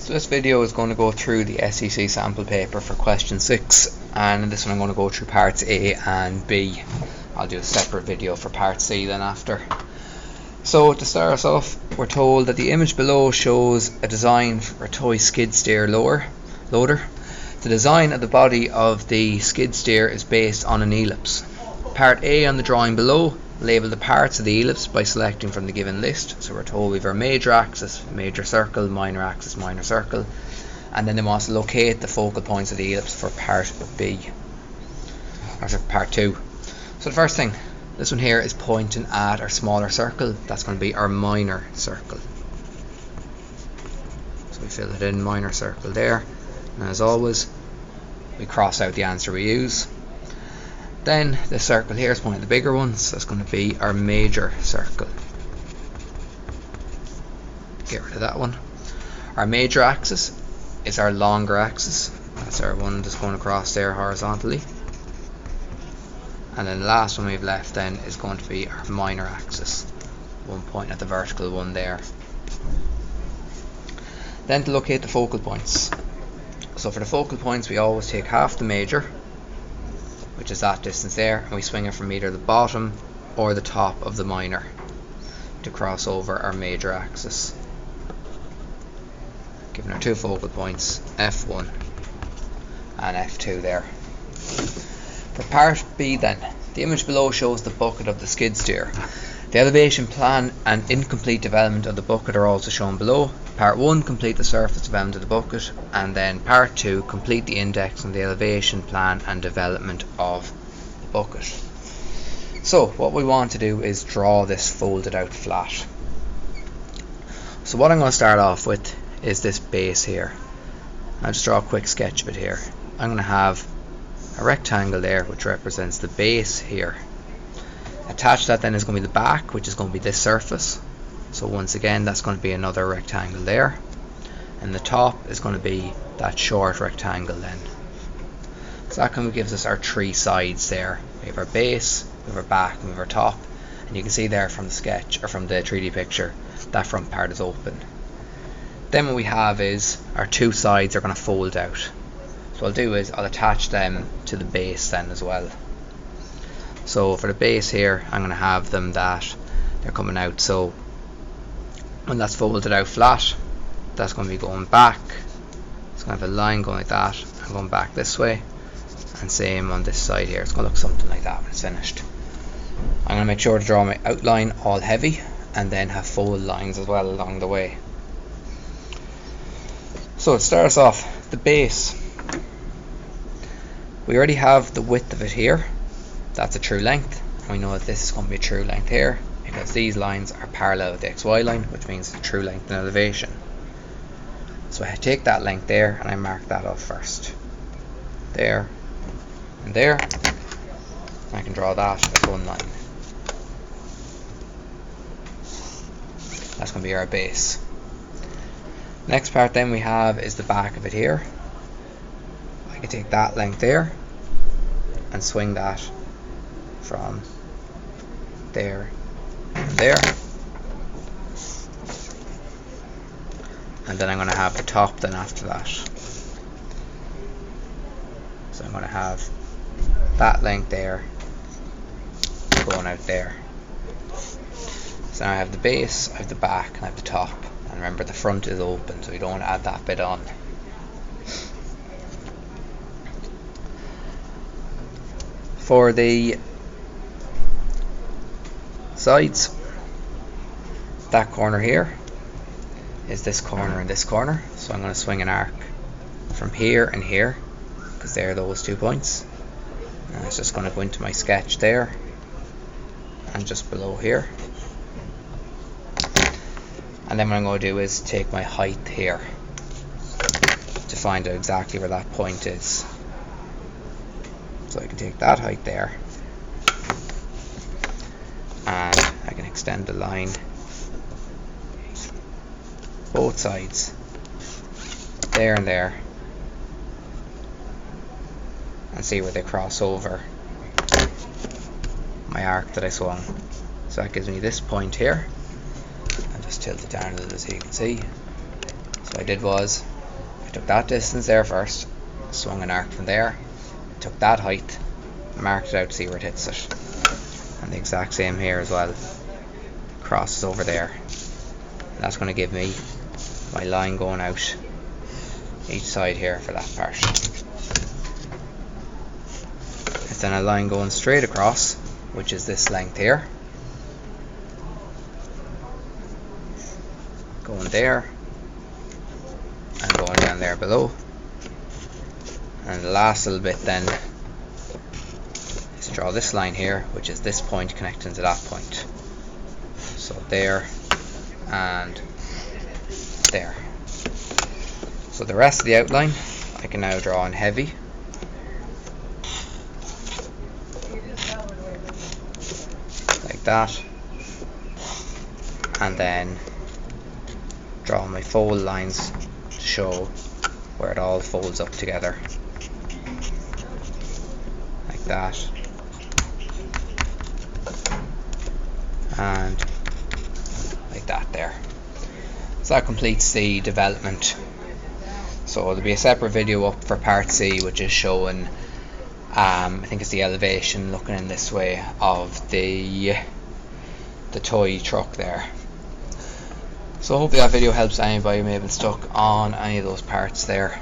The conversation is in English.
So this video is going to go through the SEC sample paper for question 6, and in this one I'm going to go through parts A and B. I'll do a separate video for part C then after. So to start us off, we're told that the image below shows a design for a toy skid steer loader. The design of the body of the skid steer is based on an ellipse. Part A on the drawing below, label the parts of the ellipse by selecting from the given list. So we're told we have our major axis, major circle, minor axis, minor circle, and then they want us to locate the focal points of the ellipse for part B, or for part 2. So the first thing, this one here is pointing at our smaller circle. That's going to be our minor circle. So we fill it in, minor circle there, and as always we cross out the answer we use. Then the circle here is pointing at the bigger one, so it's going to be our major circle. Get rid of that one. Our major axis is our longer axis. That's our one that's going across there horizontally. And then the last one we've left then is going to be our minor axis, one pointing at the vertical one there. Then to locate the focal points. So for the focal points we always take half the major, which is that distance there, and we swing it from either the bottom or the top of the minor to cross over our major axis, giving our two focal points, F1 and F2 there. For part B then, the image below shows the bucket of the skid steer. The elevation plan and incomplete development of the bucket are also shown below. Part 1, complete the surface development of the bucket, and then part 2, complete the index on the elevation plan and development of the bucket. So what we want to do is draw this folded out flat. So what I'm going to start off with is this base here. I'll just draw a quick sketch of it here. I'm going to have a rectangle there which represents the base here. Attached to that then is going to be the back, which is going to be this surface. So once again that's going to be another rectangle there, and the top is going to be that short rectangle then. So that kind of gives us our three sides there. We have our base, we have our back, and we have our top, and you can see there from the sketch or from the 3D picture that front part is open. Then what we have is our two sides are going to fold out. So what I'll do is I'll attach them to the base then as well. So for the base here I'm going to have them that they're coming out, so when that's folded out flat, that's going to be going back. It's going to have a line going like that and going back this way, and same on this side here. It's going to look something like that when it's finished. I'm going to make sure to draw my outline all heavy and then have fold lines as well along the way. So to start us off, the base, we already have the width of it here. That's a true length, and we know that this is going to be a true length here because these lines are parallel with the XY line, which means the true length and elevation. So I take that length there and I mark that off first. There and there. And I can draw that as one line. That's going to be our base. Next part then we have is the back of it here. I can take that length there and swing that from there and there, and then I'm going to have the top then after that. So I'm going to have that length there going out there. So now I have the base, I have the back, and I have the top, and remember the front is open, so we don't want to add that bit on. For the sides, that corner here is this corner and this corner, so I'm going to swing an arc from here and here because they're those 2 points, and it's just going to go into my sketch there and just below here. And then what I'm going to do is take my height here to find out exactly where that point is. So I can take that height there and I can extend the line both sides there and there and see where they cross over my arc that I swung. So that gives me this point here. I'll just tilt it down a little so you can see. So what I did was took that distance there first, swung an arc from there, took that height, marked it out to see where it hits it. And the exact same here as well, crosses over there. And that's going to give me my line going out each side here for that part. It's then a line going straight across, which is this length here, going there and going down there below. And the last little bit then is draw this line here, which is this point connecting to that point. So there and there. So the rest of the outline I can now draw in heavy. Like that. And then draw my fold lines to show where it all folds up together. Like that. And like that there. So that completes the development. So there'll be a separate video up for part C, which is showing I think it's the elevation looking in this way of the toy truck there. So hopefully that video helps anybody who may have been stuck on any of those parts there.